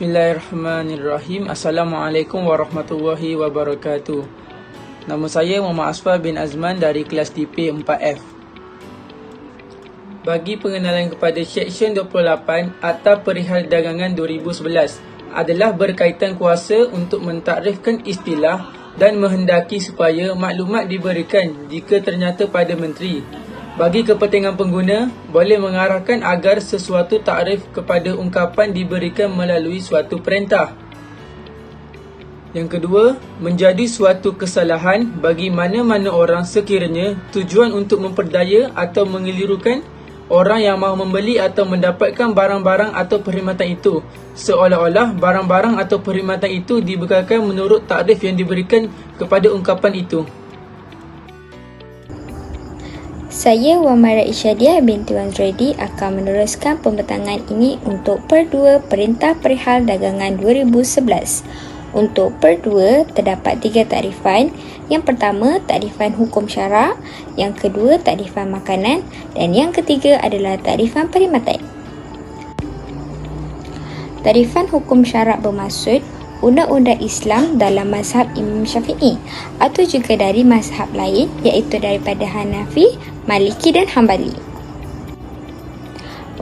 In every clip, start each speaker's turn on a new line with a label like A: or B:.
A: Bismillahirrahmanirrahim. Assalamualaikum warahmatullahi wabarakatuh. Nama saya Muhammad Asfar bin Azman dari kelas TP 4F. Bagi pengenalan kepada Seksyen 28 Akta Perihal Dagangan 2011 adalah berkaitan kuasa untuk mentakrifkan istilah dan menghendaki supaya maklumat diberikan jika ternyata pada menteri. Bagi kepentingan pengguna, boleh mengarahkan agar sesuatu takrif kepada ungkapan diberikan melalui suatu perintah. Yang kedua, menjadi suatu kesalahan bagi mana-mana orang sekiranya tujuan untuk memperdaya atau mengelirukan orang yang mahu membeli atau mendapatkan barang-barang atau perkhidmatan itu, seolah-olah barang-barang atau perkhidmatan itu dibekalkan menurut takrif yang diberikan kepada ungkapan itu.
B: Saya Wamara Isyadiah binti Wan Zuraidi akan meneruskan pembentangan ini untuk Per 2 Perintah Perihal Dagangan 2011. Untuk Per 2 terdapat 3 takrifan. Yang pertama, takrifan hukum syarak, yang kedua, takrifan makanan dan yang ketiga adalah takrifan perkhidmatan. Takrifan hukum syarak bermaksud undang-undang Islam dalam mazhab Imam Syafi'i atau juga dari mazhab lain iaitu daripada Hanafi, Maliki dan Hambali.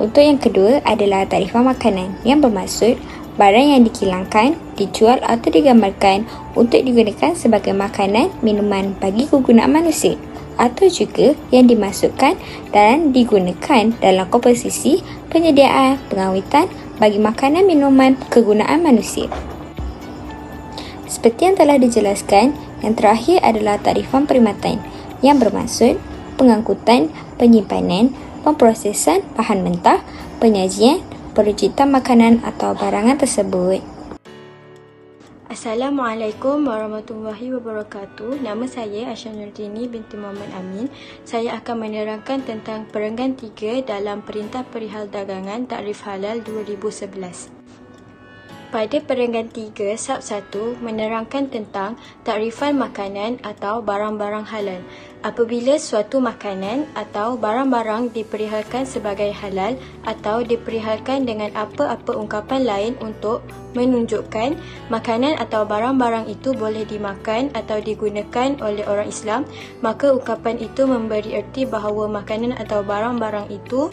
B: Untuk yang kedua adalah takrifan makanan yang bermaksud barang yang dikilangkan, dijual atau digambarkan untuk digunakan sebagai makanan, minuman bagi kegunaan manusia atau juga yang dimasukkan dan digunakan dalam komposisi penyediaan pengawitan bagi makanan minuman kegunaan manusia. Seperti yang telah dijelaskan, yang terakhir adalah takrifan perkhidmatan yang bermaksud pengangkutan, penyimpanan, pemprosesan bahan mentah, penyajian, perujukan makanan atau barangan tersebut.
C: Assalamualaikum warahmatullahi wabarakatuh. Nama saya Aisyah Nurdini binti Muhammad Amin. Saya akan menerangkan tentang perenggan 3 dalam Perintah Perihal Dagangan Takrif Halal 2011. Pada perenggan 3 Sab 1 menerangkan tentang takrifan makanan atau barang-barang halal. Apabila suatu makanan atau barang-barang diperihalkan sebagai halal atau diperihalkan dengan apa-apa ungkapan lain untuk menunjukkan makanan atau barang-barang itu boleh dimakan atau digunakan oleh orang Islam, maka ungkapan itu memberi erti bahawa makanan atau barang-barang itu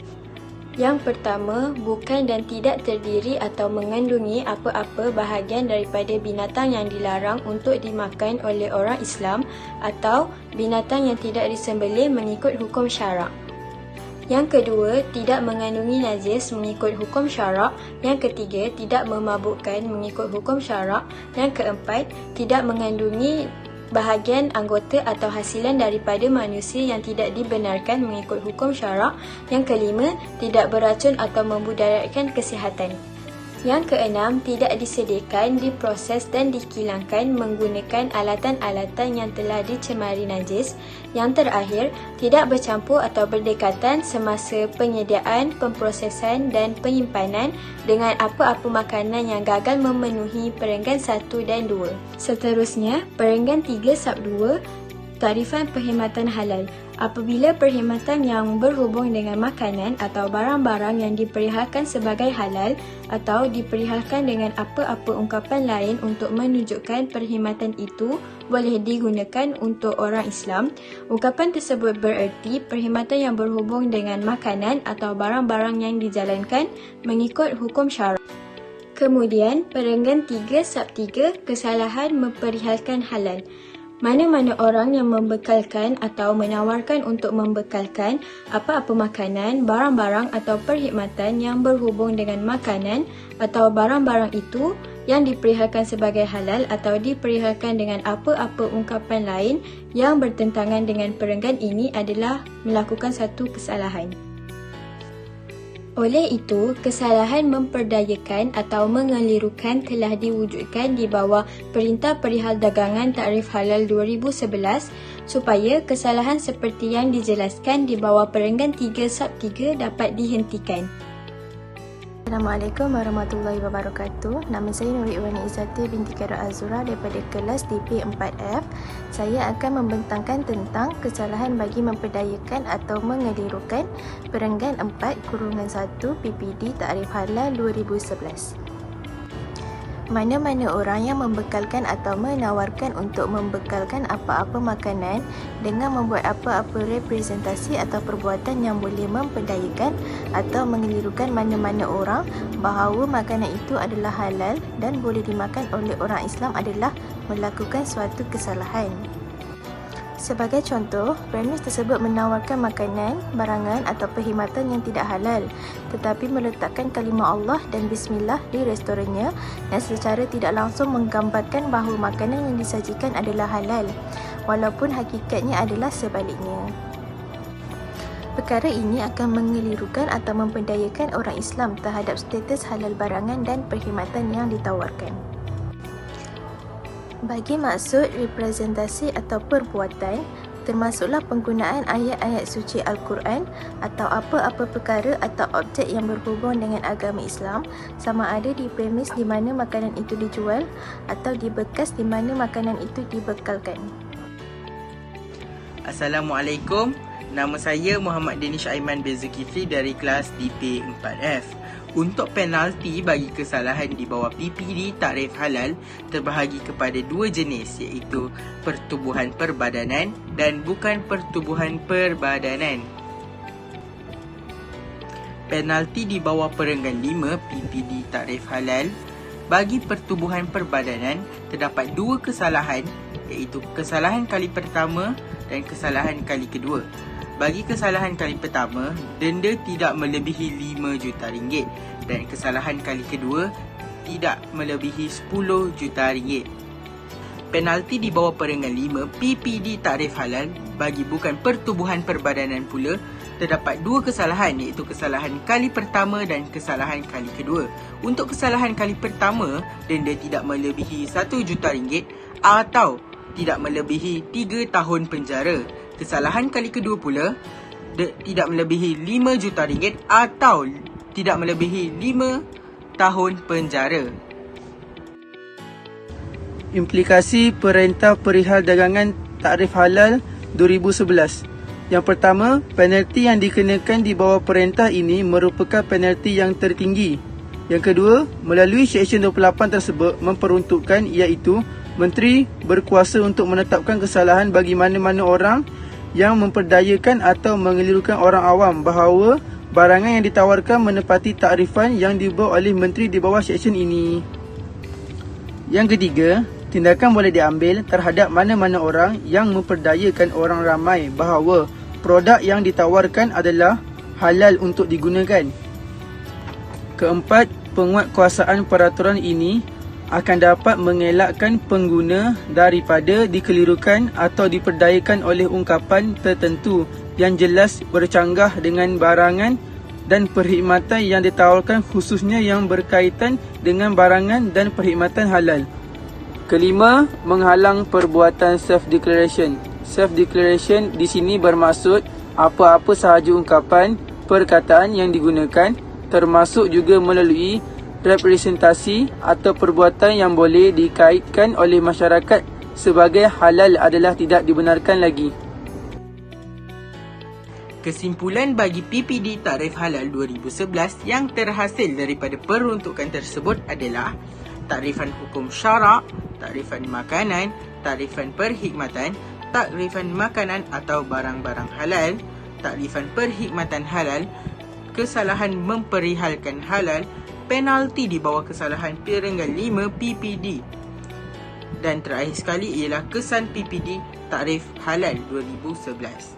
C: yang pertama, bukan dan tidak terdiri atau mengandungi apa-apa bahagian daripada binatang yang dilarang untuk dimakan oleh orang Islam atau binatang yang tidak disembelih mengikut hukum syarak. Yang kedua, tidak mengandungi najis mengikut hukum syarak. Yang ketiga, tidak memabukkan mengikut hukum syarak. Yang keempat, tidak mengandungi bahagian anggota atau hasilan daripada manusia yang tidak dibenarkan mengikut hukum syarak. Yang kelima, tidak beracun atau memudaratkan kesihatan. Yang keenam, tidak disediakan, diproses dan dikilangkan menggunakan alatan-alatan yang telah dicemari najis. Yang terakhir, tidak bercampur atau berdekatan semasa penyediaan, pemprosesan dan penyimpanan dengan apa-apa makanan yang gagal memenuhi perenggan 1 dan 2. Seterusnya, perenggan 3 Sab 2, takrifan perkhidmatan halal. Apabila perkhidmatan yang berhubung dengan makanan atau barang-barang yang diperihalkan sebagai halal atau diperihalkan dengan apa-apa ungkapan lain untuk menunjukkan perkhidmatan itu boleh digunakan untuk orang Islam, ungkapan tersebut bererti perkhidmatan yang berhubung dengan makanan atau barang-barang yang dijalankan mengikut hukum syarak. Kemudian, perenggan 3 Sab 3, kesalahan memperihalkan halal. Mana-mana orang yang membekalkan atau menawarkan untuk membekalkan apa-apa makanan, barang-barang atau perkhidmatan yang berhubung dengan makanan atau barang-barang itu yang diperihalkan sebagai halal atau diperihalkan dengan apa-apa ungkapan lain yang bertentangan dengan perenggan ini adalah melakukan satu kesalahan. Oleh itu, kesalahan memperdayakan atau mengelirukan telah diwujudkan di bawah Perintah Perihal Dagangan Takrif Halal 2011 supaya kesalahan seperti yang dijelaskan di bawah perenggan 3 Sab 3 dapat dihentikan.
D: Assalamualaikum warahmatullahi wabarakatuh. Nama saya Nuri Iwani Izzati binti Khairul Azura daripada kelas DP 4F. Saya akan membentangkan tentang kesalahan bagi memperdayakan atau mengelirukan perenggan 4/1 PPD Takrif Halal 2011. Mana-mana orang yang membekalkan atau menawarkan untuk membekalkan apa-apa makanan dengan membuat apa-apa representasi atau perbuatan yang boleh memperdayakan atau mengelirukan mana-mana orang bahawa makanan itu adalah halal dan boleh dimakan oleh orang Islam adalah melakukan suatu kesalahan. Sebagai contoh, premis tersebut menawarkan makanan, barangan atau perkhidmatan yang tidak halal tetapi meletakkan kalimah Allah dan bismillah di restorannya dan secara tidak langsung menggambarkan bahawa makanan yang disajikan adalah halal walaupun hakikatnya adalah sebaliknya. Perkara ini akan mengelirukan atau memperdayakan orang Islam terhadap status halal barangan dan perkhidmatan yang ditawarkan. Bagi maksud representasi atau perbuatan, termasuklah penggunaan ayat-ayat suci Al-Quran atau apa-apa perkara atau objek yang berhubung dengan agama Islam, sama ada di premis di mana makanan itu dijual atau di bekas di mana makanan itu dibekalkan.
E: Assalamualaikum. Nama saya Muhammad Danish Aiman bin Zulkifli dari kelas DP4F. Untuk penalti bagi kesalahan di bawah PPD takrif halal terbahagi kepada dua jenis, iaitu pertubuhan perbadanan dan bukan pertubuhan perbadanan. Penalti di bawah perenggan 5 PPD takrif halal bagi pertubuhan perbadanan terdapat dua kesalahan, iaitu kesalahan kali pertama dan kesalahan kali kedua. Bagi kesalahan kali pertama, denda tidak melebihi RM5 juta dan kesalahan kali kedua tidak melebihi RM10 juta. Penalti di bawah perenggan 5 PPD takrif halal bagi bukan pertubuhan perbadanan pula terdapat dua kesalahan, iaitu kesalahan kali pertama dan kesalahan kali kedua. Untuk kesalahan kali pertama, denda tidak melebihi RM1 juta atau tidak melebihi 3 tahun penjara. Kesalahan kali kedua pula tidak melebihi RM5 juta atau tidak melebihi 5 tahun penjara.
A: Implikasi Perintah Perihal Dagangan Takrif Halal 2011. Yang pertama, penalti yang dikenakan di bawah perintah ini merupakan penalti yang tertinggi. Yang kedua, melalui Seksyen 28 tersebut memperuntukkan iaitu Menteri berkuasa untuk menetapkan kesalahan bagi mana-mana orang yang memperdayakan atau mengelirukan orang awam bahawa barangan yang ditawarkan menepati takrifan yang dibuat oleh menteri di bawah seksyen ini. Yang ketiga, tindakan boleh diambil terhadap mana-mana orang yang memperdayakan orang ramai bahawa produk yang ditawarkan adalah halal untuk digunakan. Keempat, penguatkuasaan peraturan ini akan dapat mengelakkan pengguna daripada dikelirukan atau diperdayakan oleh ungkapan tertentu yang jelas bercanggah dengan barangan dan perkhidmatan yang ditawarkan, khususnya yang berkaitan dengan barangan dan perkhidmatan halal. Kelima, menghalang perbuatan self-declaration. Self-declaration di sini bermaksud apa-apa sahaja ungkapan, perkataan yang digunakan, termasuk juga melalui representasi atau perbuatan yang boleh dikaitkan oleh masyarakat sebagai halal adalah tidak dibenarkan lagi.
E: Kesimpulan bagi PPD Takrif Halal 2011 yang terhasil daripada peruntukan tersebut adalah takrifan hukum syarak, takrifan makanan, takrifan perkhidmatan, takrifan makanan atau barang-barang halal, takrifan perkhidmatan halal, kesalahan memperihalkan halal, penalti di bawah kesalahan perenggan 5 PPD. Dan terakhir sekali ialah kesan PPD Takrif Halal 2011.